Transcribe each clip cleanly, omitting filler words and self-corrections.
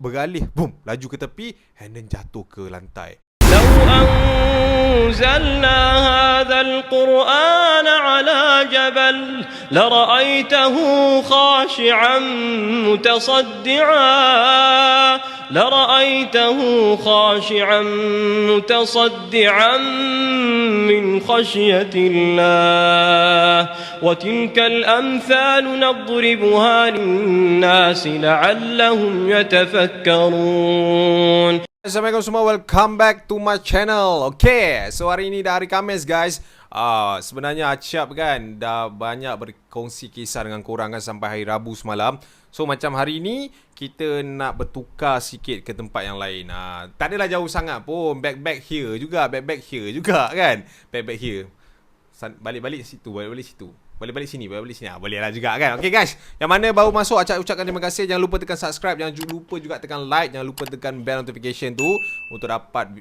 beralih, boom, laju ke tepi and then jatuh ke lantai. لو أنزلنا هذا القرآن على جبل لرأيته خاشعا متصدعا من خشية الله وتلك الأمثال نضربها للناس لعلهم يتفكرون. Assalamualaikum semua, welcome back to my channel. Okay, so hari ini dah hari Khamis guys. Sebenarnya Acap kan dah banyak berkongsi kisah dengan korang kan sampai hari Rabu semalam. So macam hari ni kita nak bertukar sikit ke tempat yang lain. Tak adalah jauh sangat pun, back here juga kan. Back here. Balik situ. Balik sini. Boleh lah juga kan. Okay guys, yang mana baru masuk, Acap ucapkan terima kasih. Jangan lupa tekan subscribe, jangan lupa juga tekan like, jangan lupa tekan bell notification tu untuk dapat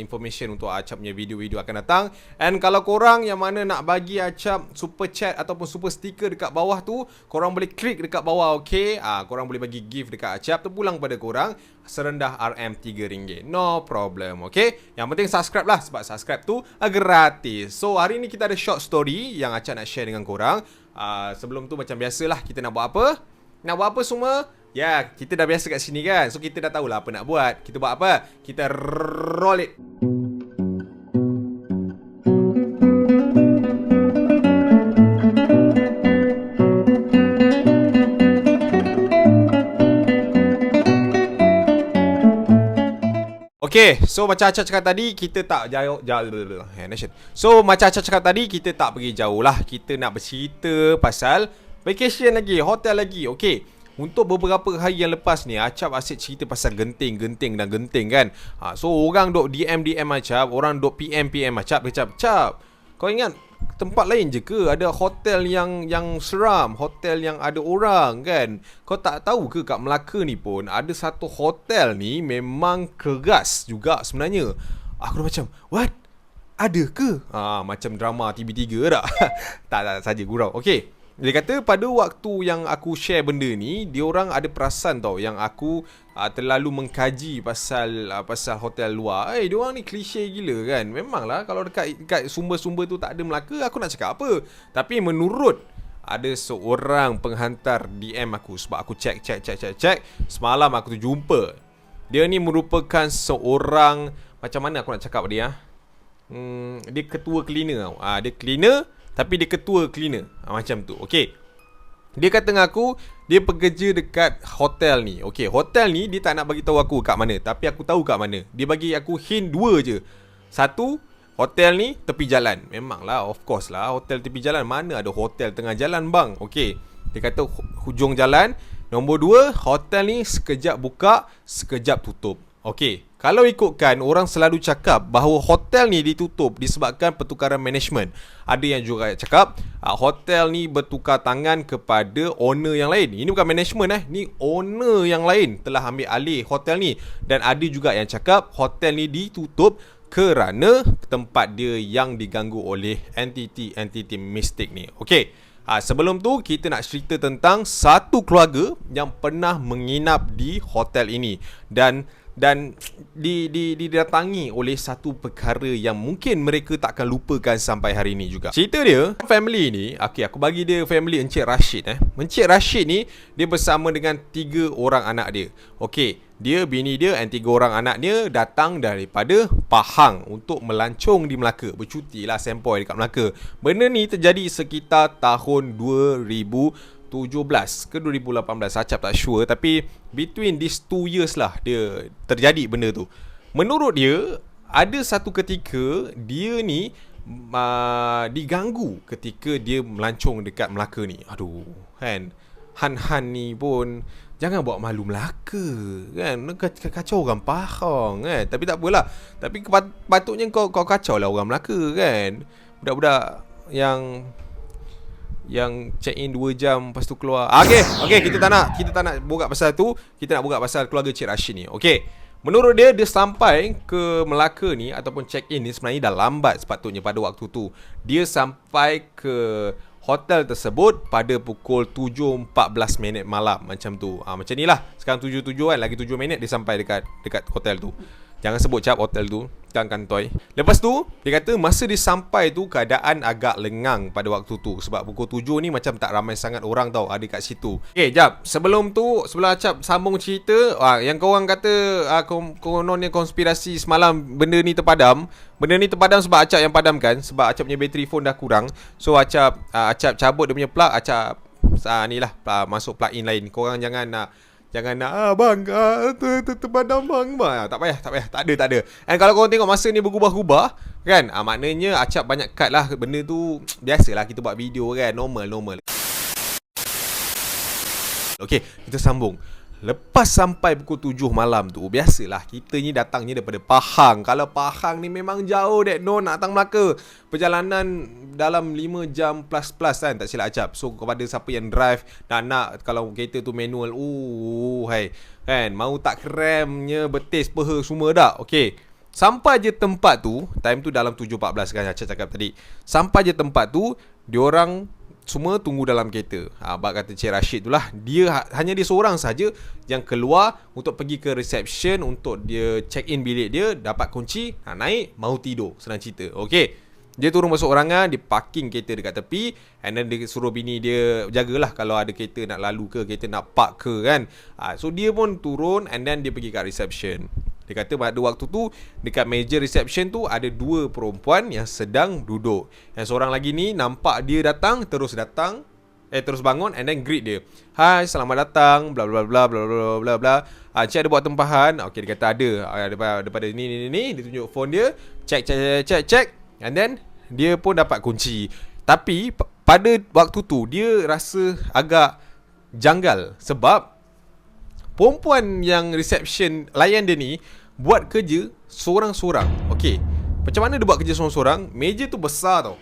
information untuk Acap punya video-video akan datang. And kalau korang yang mana nak bagi Acap super chat ataupun super sticker dekat bawah tu, korang boleh klik dekat bawah, okay. Korang boleh bagi gift dekat Acap, terpulang pada korang serendah RM3. No problem, okay. Yang penting subscribe lah, sebab subscribe tu gratis. So hari ni kita ada short story yang Acap nak share dengan korang. Sebelum tu macam biasalah, kita nak buat apa? Nak buat apa semua? Ya, kita dah biasa kat sini kan. So kita dah tahulah apa nak buat. Kita buat apa? Kita roll it. Okay, so macam Acap cakap tadi, kita tak jauh. So macam Acap cakap tadi, kita tak pergi jauh lah. Kita nak bercerita pasal vacation lagi, hotel lagi. Okay, untuk beberapa hari yang lepas ni, Acap asyik cerita pasal genting kan. So orang duk DM Acap, orang duk PM Acap. Kau ingat tempat lain je ke ada hotel yang seram, hotel yang ada orang kan? Kau tak tahu ke kat Melaka ni pun ada satu hotel ni memang keras juga sebenarnya. Aku dah macam, what? Ada ke? Macam drama TV3 tak? tak saja gurau. Okey. Dia kata pada waktu yang aku share benda ni, diorang ada perasan tau yang aku terlalu mengkaji pasal hotel luar. Diorang ni klise gila kan. Memanglah kalau dekat sumber-sumber tu tak ada Melaka, aku nak cakap apa. Tapi menurut ada seorang penghantar DM aku, sebab aku check. Semalam aku tu jumpa. Dia ni merupakan seorang, macam mana aku nak cakap dia? Dia ketua cleaner tau. Dia cleaner tapi dia ketua cleaner, macam tu. Okay, dia kata dengan aku, dia pekerja dekat hotel ni. Okay, hotel ni dia tak nak bagi tahu aku kat mana, tapi aku tahu kat mana. Dia bagi aku hint dua je. Satu, hotel ni tepi jalan. Memanglah, of course lah, hotel tepi jalan. Mana ada hotel tengah jalan bang? Okay, dia kata hujung jalan. Nombor dua, hotel ni sekejap buka, sekejap tutup. Okay, kalau ikutkan, orang selalu cakap bahawa hotel ni ditutup disebabkan pertukaran management. Ada yang juga cakap hotel ni bertukar tangan kepada owner yang lain. Ini bukan management ni owner yang lain telah ambil alih hotel ni. Dan ada juga yang cakap hotel ni ditutup kerana tempat dia yang diganggu oleh entiti mistik ni. Okey, sebelum tu kita nak cerita tentang satu keluarga yang pernah menginap di hotel ini dan didatangi oleh satu perkara yang mungkin mereka takkan lupakan sampai hari ini juga. Cerita dia, family ni, aku bagi dia family Encik Rashid. Encik Rashid ni, dia bersama dengan 3 orang anak dia. Dia, bini dia dan 3 orang anak dia datang daripada Pahang untuk melancong di Melaka. Bercuti lah, sempoi dekat Melaka. Benda ni terjadi sekitar tahun 2017 ke 2018, Acap tak sure. Tapi between these 2 years lah dia terjadi benda tu. Menurut dia, ada satu ketika dia ni diganggu ketika dia melancong dekat Melaka ni. Aduh kan, Han ni pun jangan buat malu Melaka kan. Kacau orang Pahang kan. Tapi tak apalah. Tapi patutnya kau kacau lah orang Melaka kan. Budak-budak yang check in 2 jam lepas tu keluar. Okay, kita tak nak borak pasal tu. Kita nak borak pasal keluarga Cik Rashid ni. Okay, menurut dia sampai ke Melaka ni ataupun check in ni sebenarnya dah lambat sepatutnya pada waktu tu. Dia sampai ke hotel tersebut pada pukul 7.14 malam. Macam tu. Macam ni lah. Sekarang 7.7 kan, lagi 7 minit dia sampai dekat hotel tu. Jangan sebut cap hotel tu, kan kantoi. Lepas tu, dia kata masa dia sampai tu keadaan agak lengang pada waktu tu. Sebab pukul 7 ni macam tak ramai sangat orang tau ada kat situ. Okay, jap. Sebelum Acap sambung cerita, yang korang kata kononnya konspirasi semalam benda ni terpadam. Benda ni terpadam sebab Acap yang padamkan. Sebab Acap punya bateri phone dah kurang. So Acap cabut dia punya plug. Acap ni lah masuk plug in lain. Korang jangan nak bang terpadam bang. Tak payah. Tak ada. And kalau korang tengok masa ni berubah-ubah kan, maknanya Acap banyak cut lah. Benda tu biasalah kita buat video kan, normal. Okay, kita sambung. Lepas sampai pukul 7 malam tu, biasalah kita ni datangnya daripada Pahang. Kalau Pahang ni memang jauh nak datang Melaka. Perjalanan dalam 5 jam plus kan, tak silap Acap. So kepada siapa yang drive nak kalau kereta tu manual, kan, mau tak kremnya betis peha semua dah. Okay, sampai je tempat tu, time tu dalam 7.14 kan Acap cakap tadi. Sampai je tempat tu, diorang semua tunggu dalam kereta. Abang kata Cik Rashid tu lah, hanya dia seorang saja yang keluar untuk pergi ke reception untuk dia check in bilik dia, dapat kunci, naik, mau tidur. Senang cerita. Okay, dia turun masuk orangan, dia parking kereta dekat tepi, and then dia suruh bini dia jagalah kalau ada kereta nak lalu ke, kereta nak park ke kan. So dia pun turun, and then dia pergi kat reception. Dia kata pada waktu tu dekat meja reception tu ada 2 perempuan yang sedang duduk. Yang seorang lagi ni nampak dia terus bangun and then greet dia. Hai, selamat datang, bla bla bla bla bla bla bla. Cik ada buat tempahan? Okey, dia kata ada. Daripada ni dia tunjuk phone dia. Check and then dia pun dapat kunci. Tapi pada waktu tu dia rasa agak janggal sebab perempuan yang reception layan dia ni buat kerja seorang-seorang. Okay, macam mana dia buat kerja seorang-seorang? Meja tu besar tau.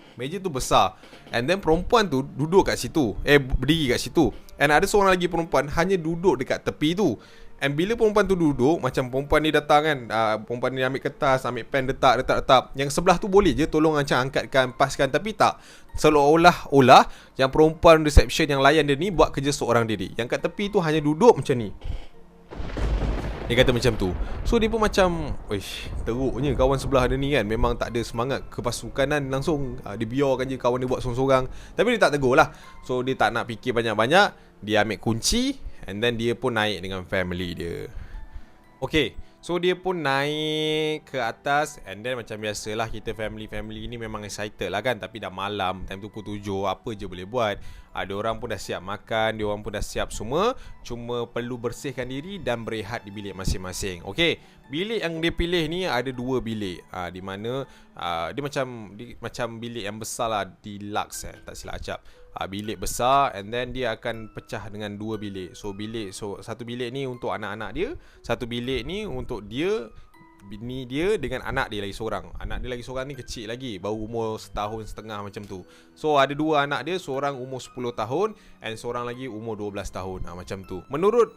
And then perempuan tu duduk kat situ, berdiri kat situ. And ada seorang lagi perempuan hanya duduk dekat tepi tu. And bila perempuan tu duduk, macam perempuan ni datang kan, perempuan ni ambil kertas, ambil pen, letak. Yang sebelah tu boleh je tolong macam angkatkan, paskan. Tapi tak, seolah-olah yang perempuan reception yang layan dia ni buat kerja seorang diri. Yang kat tepi tu hanya duduk macam ni. Dia kata macam tu. So dia pun macam, teruknya kawan sebelah dia ni kan, memang tak ada semangat kepasukanan langsung. Dia biarkan je kawan dia buat sorang-sorang. Tapi dia tak tegur lah. So dia tak nak fikir banyak-banyak. Dia ambil kunci, and then dia pun naik dengan family dia. Okay, so dia pun naik ke atas, and then macam biasalah kita family ni memang excited lah kan. Tapi dah malam, time tu pukul 7, apa je boleh buat. Ada orang pun dah siap makan, dia orang pun dah siap semua. Cuma perlu bersihkan diri dan berehat di bilik masing-masing. Okay, bilik yang dia pilih ni ada 2 bilik. Di mana dia macam bilik yang besar lah, deluxe tak silap Acap. Bilik besar, and then dia akan pecah dengan 2 bilik. So satu bilik ni untuk anak-anak dia, satu bilik ni untuk dia, bini dia dengan anak dia lagi seorang. Anak dia lagi seorang ni kecil lagi, baru umur 1.5 tahun macam tu. So ada 2 anak dia, seorang umur 10 tahun and seorang lagi umur 12 tahun. Macam tu. Menurut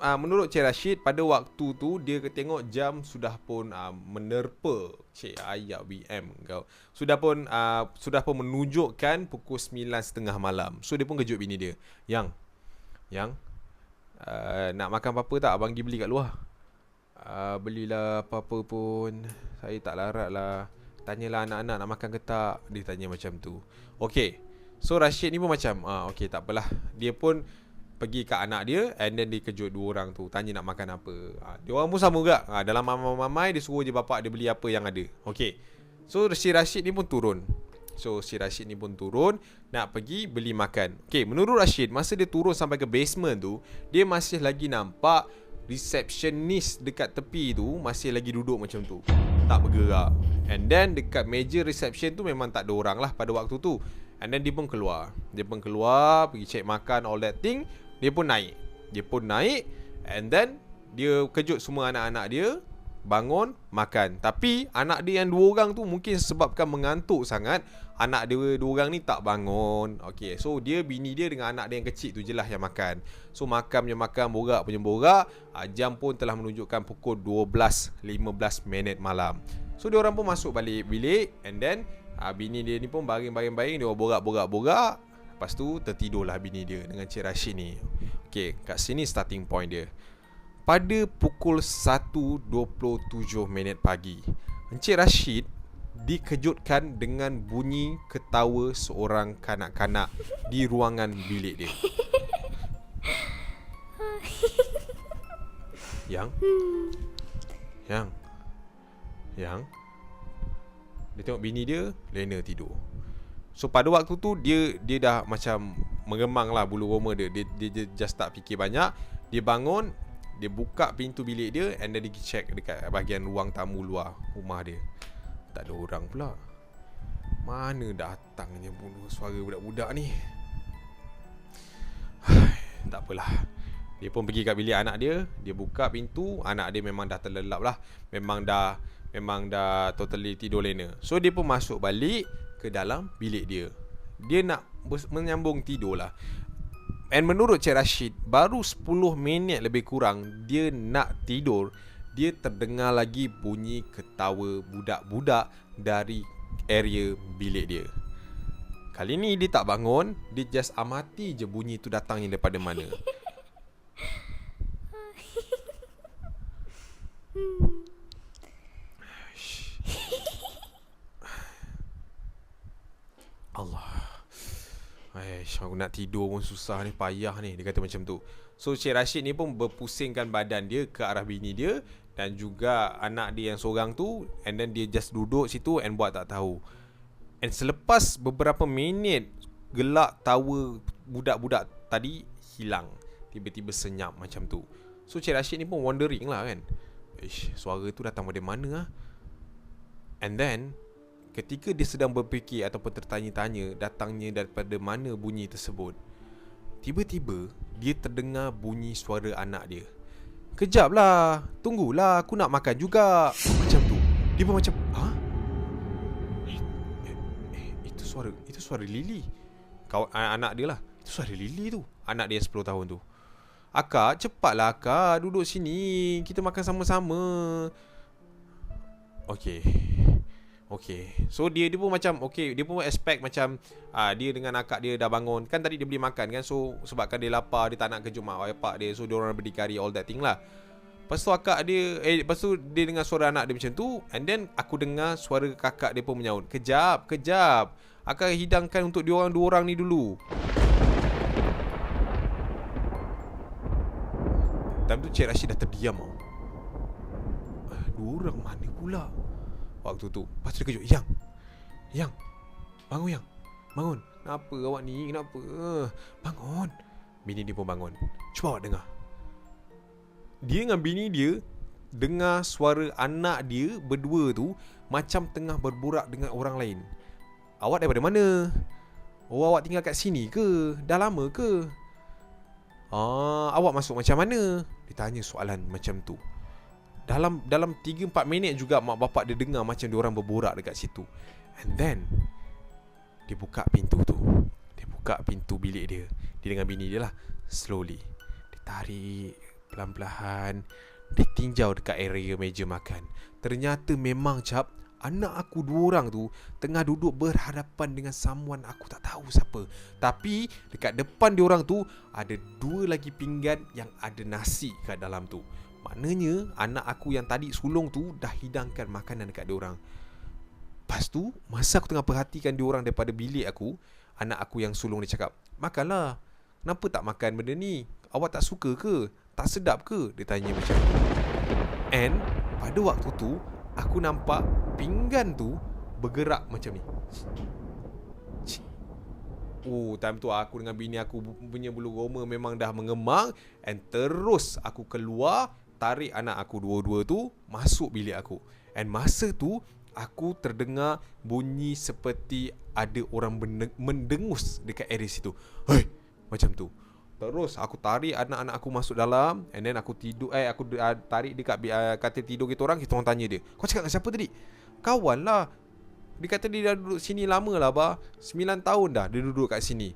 Cik Rashid, pada waktu tu dia tengok jam sudah pun menerpa. Cik ayak BM kau. Sudah pun menunjukkan pukul 9.30 malam. So dia pun kejut bini dia. Yang nak makan apa-apa tak? Abang pergi beli kat luar. Belilah apa-apa pun. Saya tak larat lah. Tanyalah anak-anak nak makan ke tak. Dia tanya macam tu. Okay, so Rashid ni pun macam okay, tak apalah. Dia pun pergi kat anak dia, and then dia kejut 2 orang tu, tanya nak makan apa. Dia orang pun sama juga. Dalam mamai dia suruh je bapak dia beli apa yang ada. Okay, so si Rashid ni pun turun. Nak pergi beli makan. Okay, menurut Rashid, masa dia turun sampai ke basement tu, dia masih lagi nampak receptionist dekat tepi tu masih lagi duduk macam tu, tak bergerak. And then dekat meja reception tu memang tak ada orang lah pada waktu tu. And then dia pun keluar, pergi check makan, all that thing. Dia pun naik, and then dia kejut semua anak-anak dia, bangun, makan. Tapi anak dia yang 2 orang tu mungkin sebabkan mengantuk sangat, anak dia 2 orang ni tak bangun. Okay, so bini dia dengan anak dia yang kecil tu je lah yang makan. So makan, borak. Jam pun telah menunjukkan pukul 12.15 malam. So dia orang pun masuk balik bilik, and then bini dia ni pun baring. Dia borak. Lepas tu tertidurlah bini dia dengan Cik Rashid ni. Okay, kat sini starting point dia. Pada pukul 1.27 pagi, Encik Rashid dikejutkan dengan bunyi ketawa seorang kanak-kanak di ruangan bilik dia. Yang dia tengok bini dia, Lena tidur. So pada waktu tu dia dah macam mengemang lah bulu roma dia. Dia just tak fikir banyak. Dia bangun, dia buka pintu bilik dia, and then dia pergi check dekat bahagian ruang tamu luar rumah dia. Tak ada orang pula. Mana datangnya bunyi suara budak-budak ni? Tak apalah. Dia pun pergi kat bilik anak dia. Dia buka pintu. Anak dia memang dah terlelap lah. Memang dah totally tidur lena. So dia pun masuk balik ke dalam bilik dia. Dia nak menyambung tidur lah. And menurut Cik Rashid, baru 10 minit lebih kurang dia nak tidur, dia terdengar lagi bunyi ketawa budak-budak dari area bilik dia. Kali ni dia tak bangun, dia just amati je bunyi tu datangnya daripada mana. Allah. Aku nak tidur pun susah ni, payah ni. Dia kata macam tu. So Cik Rashid ni pun berpusingkan badan dia ke arah bini dia dan juga anak dia yang seorang tu. And then dia just duduk situ and buat tak tahu. And selepas beberapa minit, gelak tawa budak-budak tadi hilang. Tiba-tiba senyap macam tu. So Cik Rashid ni pun wondering lah kan, suara tu datang dari mana lah. And then ketika dia sedang berfikir ataupun tertanya-tanya datangnya daripada mana bunyi tersebut, tiba-tiba dia terdengar bunyi suara anak dia. "Kejap lah, tunggulah, aku nak makan juga." Macam tu. Dia pun macam, Itu suara Lily. Anak dia lah. Itu suara Lily tu. Anak dia 10 tahun tu. "Akak, cepatlah akak, duduk sini, kita makan sama-sama." Okay. So dia pun macam dia pun expect macam dia dengan akak dia dah bangun. Kan tadi dia beli makan kan. So sebabkan dia lapar, dia tak nak kejut mak bapak dia. So dia orang berdikari all that thing lah. Lepas tu lepas tu dia dengar suara anak dia macam tu. And then aku dengar suara kakak dia pun menyaut, Kejap Akak hidangkan untuk dua orang ni dulu." Time tu Cik Rashid dah terdiam tau. Dua orang mana pula waktu tu? Lepas tu dia kejut, Yang Bangun. Kenapa awak ni? Kenapa? Bangun. Bini dia pun bangun. Cuba awak dengar. Dia dengan bini dia dengar suara anak dia berdua tu macam tengah berburak dengan orang lain. "Awak daripada mana? Oh, awak tinggal kat sini ke? Dah lama ke? Awak masuk macam mana?" Dia tanya soalan macam tu. Dalam 3-4 minit juga mak bapak dia dengar macam dia orang berborak dekat situ. And then dia buka pintu tu. Dia buka pintu bilik dia. Dia dengan bini dia lah. Slowly dia tarik pelan-pelan. Dia tinjau dekat area meja makan. Ternyata memang anak aku dua orang tu tengah duduk berhadapan dengan someone aku tak tahu siapa. Tapi dekat depan diorang tu ada 2 lagi pinggan yang ada nasi kat dalam tu. Maknanya anak aku yang tadi sulung tu dah hidangkan makanan dekat diorang. Lepas tu masa aku tengah perhatikan diorang daripada bilik aku, anak aku yang sulung dia cakap, "Makanlah. Kenapa tak makan benda ni? Awak tak suka ke? Tak sedap ke?" Dia tanya macam tu. And pada waktu tu aku nampak pinggan tu bergerak macam ni. Time tu aku dengan bini aku punya bulu roma memang dah mengemang. And terus aku keluar, tarik anak aku dua-dua tu masuk bilik aku. And masa tu aku terdengar bunyi seperti ada orang mendengus dekat area situ. Hei, macam tu. Terus aku tarik anak-anak aku masuk dalam. And then aku tidur aku tarik dekat katil tidur kita orang tanya dia, "Kau cakap dengan siapa tadi?" "Kawan lah. Dia kata dia dah duduk sini lama lah bah. 9 tahun dah dia duduk kat sini.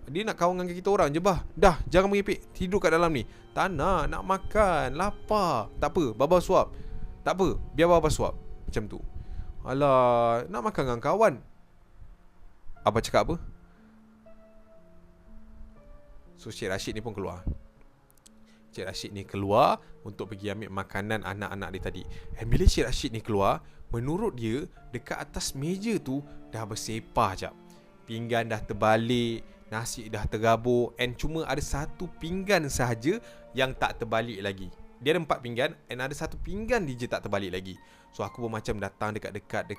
Dia nak kawan dengan kita orang je bah. Dah, jangan mengipik. Tidur kat dalam ni." "Tak nak makan. Lapar." "Tak apa, baba suap." "Tak apa, biar baba suap." Macam tu. "Alah, nak makan dengan kawan." Abah cakap apa? So Cik Rashid ni pun keluar. Cik Rashid ni keluar untuk pergi ambil makanan anak-anak dia tadi. And bila Cik Rashid ni keluar, menurut dia, dekat atas meja tu dah bersepah jap. Pinggan dah terbalik, nasi dah tergabur, and cuma ada satu pinggan sahaja yang tak terbalik lagi. Dia ada 4 pinggan, and ada satu pinggan dia je tak terbalik lagi. So aku pun macam datang dekat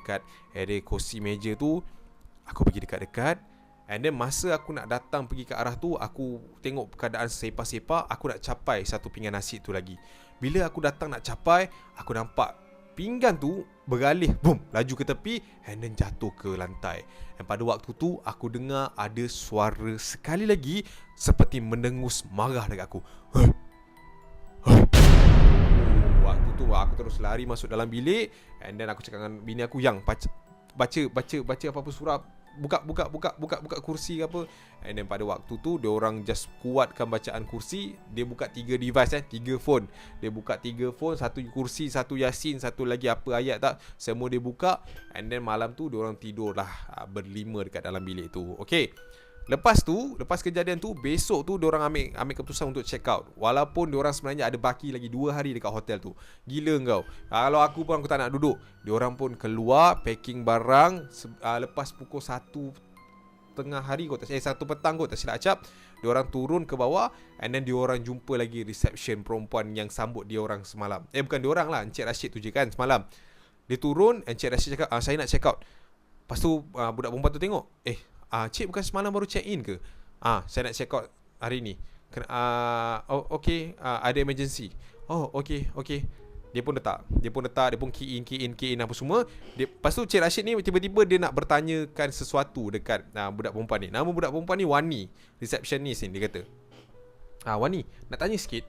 area kursi meja tu. Aku pergi dekat-dekat. And then masa aku nak datang pergi ke arah tu, aku tengok keadaan sepah-sepah. Aku nak capai satu pinggan nasi tu lagi. Bila aku datang nak capai, aku nampak pinggan tu beralih, boom, laju ke tepi, and then jatuh ke lantai. Dan pada waktu tu aku dengar ada suara sekali lagi seperti mendengus marah dekat aku. Waktu tu aku terus lari masuk dalam bilik. And then aku cakap dengan bini aku, yang baca apa-apa surah, buka kursi ke apa. And then pada waktu tu dia orang just kuatkan bacaan kursi. Dia buka 3 device 3 phone. Dia buka 3 phone, satu kursi, satu yasin, satu lagi apa ayat tak, semua dia buka. And then malam tu dia orang tidur lah berlima dekat dalam bilik tu. Okay, lepas kejadian tu, besok tu diorang ambil keputusan untuk check out. Walaupun diorang sebenarnya ada baki lagi 2 hari dekat hotel tu. Gila kau. Kalau aku pun aku tak nak duduk. Diorang pun keluar packing barang lepas pukul 1 tengah hari kot, 1 petang kot, tak silap acap. Diorang turun ke bawah, and then diorang jumpa lagi reception perempuan yang sambut diorang semalam. Bukan diorang lah, Encik Rashid tu je kan semalam. Dia turun, Encik Rashid cakap, saya nak check out. Lepas tu budak perempuan tu tengok, cik bukan semalam baru check in ke? Saya nak check out hari ni. Okay, ada emergency. Okay. Dia pun letak, dia pun key in apa semua. Lepas tu Cik Rashid ni tiba-tiba dia nak bertanyakan sesuatu dekat budak perempuan ni. Nama budak perempuan ni Wani, receptionist ni. Dia kata, Wani, nak tanya sikit,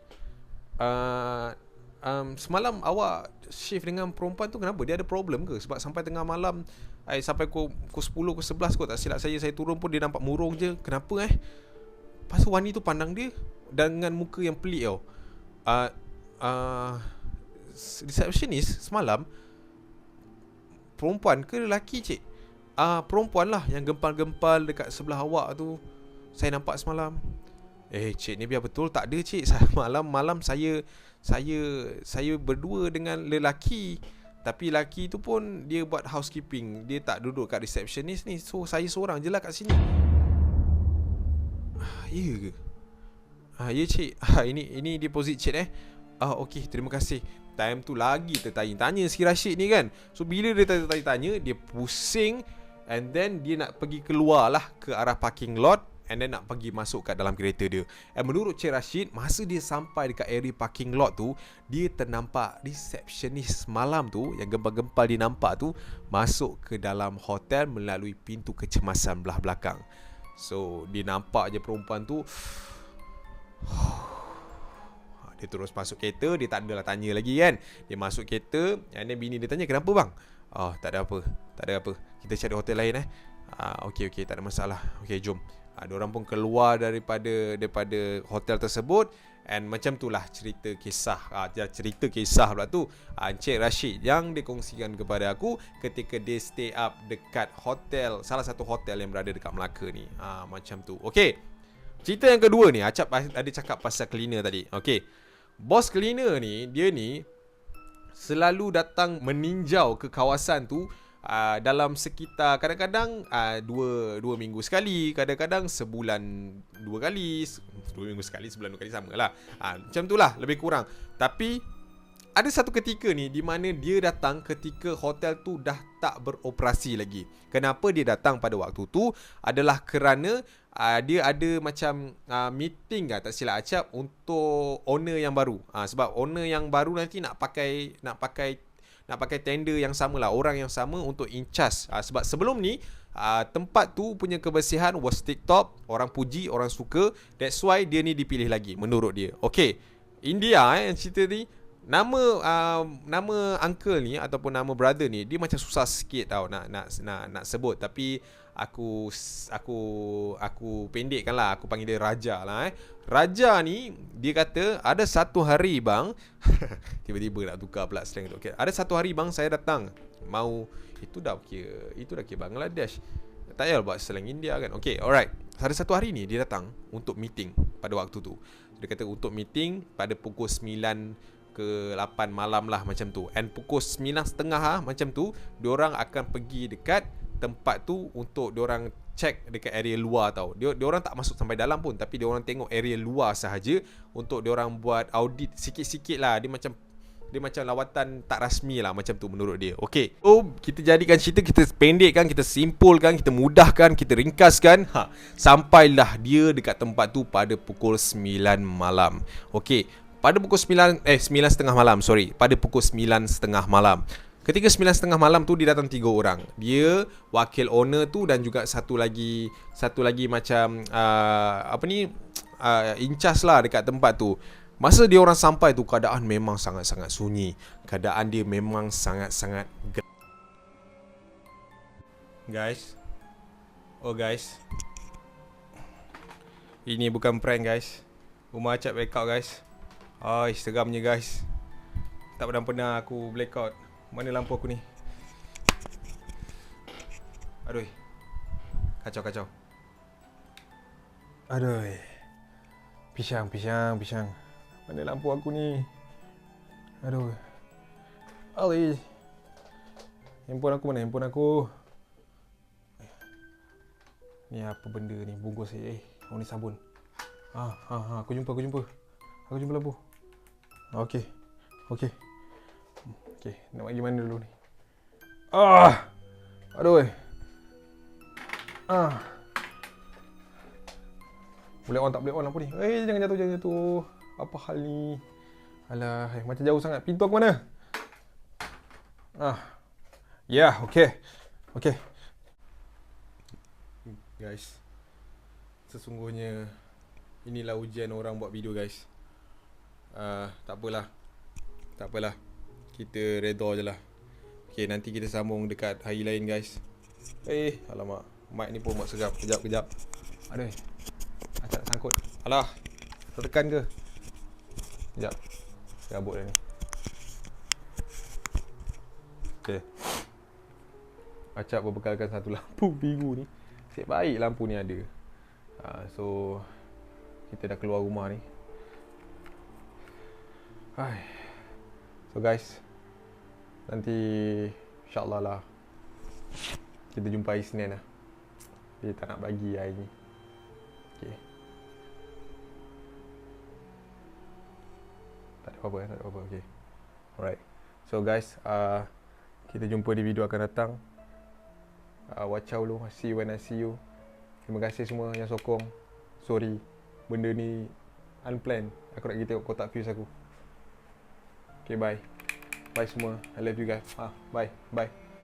semalam awak shift dengan perempuan tu kenapa? Dia ada problem ke? Sebab sampai tengah malam, sampai pukul 10 ke 11 kot, tak silap saya turun pun dia nampak murung je. Kenapa Lepas tu Wani tu pandang dia dengan muka yang pelik tau. Receptionist semalam perempuan ke lelaki, cik? Perempuan lah yang gempal-gempal dekat sebelah awak tu. Saya nampak semalam. Cik, ni biar betul tak ada, cik. Malam saya berdua dengan lelaki. Tapi lelaki tu pun dia buat housekeeping. Dia tak duduk kat receptionist ni. So saya seorang je lah kat sini. Ya ke? Ya, cik. Ini deposit cik okey, terima kasih. Time tu lagi tertanya-tanya si Rashid ni kan. So bila dia tanya-tanya, dia pusing. And then dia nak pergi keluar lah ke arah parking lot. And then nak pergi masuk kat dalam kereta dia. And menurut Cik Rashid, masa dia sampai dekat area parking lot tu, dia ternampak receptionist malam tu, yang gempal-gempal dia nampak tu, masuk ke dalam hotel melalui pintu kecemasan belah belakang. So dia nampak je perempuan tu. Dia terus masuk kereta. Dia tak adalah tanya lagi kan. Dia masuk kereta. And then bini dia tanya, kenapa bang? Tak ada apa. Kita cari hotel lain Okey, tak ada masalah. Okey, jom. Diorang pun keluar daripada hotel tersebut. And macam tu lah cerita kisah pula tu Encik Rashid yang dikongsikan kepada aku ketika dia stay up dekat hotel, salah satu hotel yang berada dekat Melaka ni. Macam tu. Okey, cerita yang kedua ni, Acap ada cakap pasal cleaner tadi. Okey, bos cleaner ni, dia ni selalu datang meninjau ke kawasan tu dalam sekitar kadang-kadang 2 minggu sekali, kadang-kadang sebulan 2 kali, 2 minggu sekali, sebulan 2 kali, sama lah. Macam tu lah, lebih kurang. Tapi ada satu ketika ni di mana dia datang ketika hotel tu dah tak beroperasi lagi. Kenapa dia datang pada waktu tu adalah kerana dia ada macam meeting tak silap acap untuk owner yang baru. Sebab owner yang baru nanti nak pakai tender yang sama lah, orang yang sama untuk in charge. Sebab sebelum ni tempat tu punya kebersihan was tip-top, orang puji, orang suka. That's why dia ni dipilih lagi menurut dia. Okay, India cerita ni, nama uncle ni ataupun nama brother ni, dia macam susah sikit tau nak sebut. Tapi aku pendekkan lah, aku panggil dia Raja lah. Raja ni dia kata ada satu hari bang tiba-tiba nak tukar pula slang tu. Okay, ada satu hari bang saya datang mau, itu dah kira Bangladesh, tak payah buat slang India kan. Okay, alright. Ada satu hari ni dia datang untuk meeting. pada waktu tu. Dia kata untuk meeting pada pukul 9 ke 8 malam lah macam tu. And pukul 9.30 macam tu, diorang akan pergi dekat tempat tu untuk diorang check dekat area luar tau. Diorang tak masuk sampai dalam pun, tapi diorang tengok area luar sahaja untuk diorang buat audit sikit-sikit lah. Dia macam lawatan tak rasmi lah macam tu menurut dia. Okay, so kita jadikan cerita, kita pendekkan, kita simpulkan, kita mudahkan, kita ringkaskan. Sampailah dia dekat tempat tu pada pukul 9 malam. Okay, pada pukul 9.30 malam, pada pukul 9.30 malam. Ketika 9.30 malam tu, dia datang 3 orang. Dia, wakil owner tu, dan juga satu lagi macam in charge lah dekat tempat tu. Masa dia orang sampai tu, keadaan memang sangat-sangat sunyi. Keadaan dia memang sangat-sangat guys. Oh guys, ini bukan prank guys. Rumah Acap blackout guys. Seramnya guys. Tak pernah aku blackout. Mana lampu aku ni? Aduh. Kacau. Aduh. Pisang. Mana lampu aku ni? Aduh. Ali. Handphone aku mana? Handphone aku. Ni apa benda ni? Bungkus ni sabun. Aku jumpa lampu. Okey. Okey, nak pergi mana dulu ni? Aduh. Boleh on tak boleh on lampu ni? Jangan jatuh. Apa hal ni? Alah, macam jauh sangat. Pintu aku mana? Ya, okey. Guys, sesungguhnya inilah ujian orang buat video guys. Tak apalah. Kita redha je lah. Okay, nanti kita sambung dekat hari lain guys. Alamak, mic ni pun buat seram. Kejap. Aduh, Acap nak sangkut. Alah, tertekan ke? Sekejap, serabut dah ni. Okay, Acap berbekalkan satu lampu biru ni. Nasib baik lampu ni ada. So kita dah keluar rumah ni. So guys, nanti insyaAllah lah kita jumpa hari Senin lah. Dia tak nak bagi hari ni. Okay, tak ada apa-apa. Okay, alright. So guys, kita jumpa di video akan datang. Watch out dulu. See you when I see you. Terima kasih semua yang sokong. Sorry, benda ni unplanned. Aku nak pergi tengok kotak fuse aku. Okay, bye semua. I love you guys. Bye.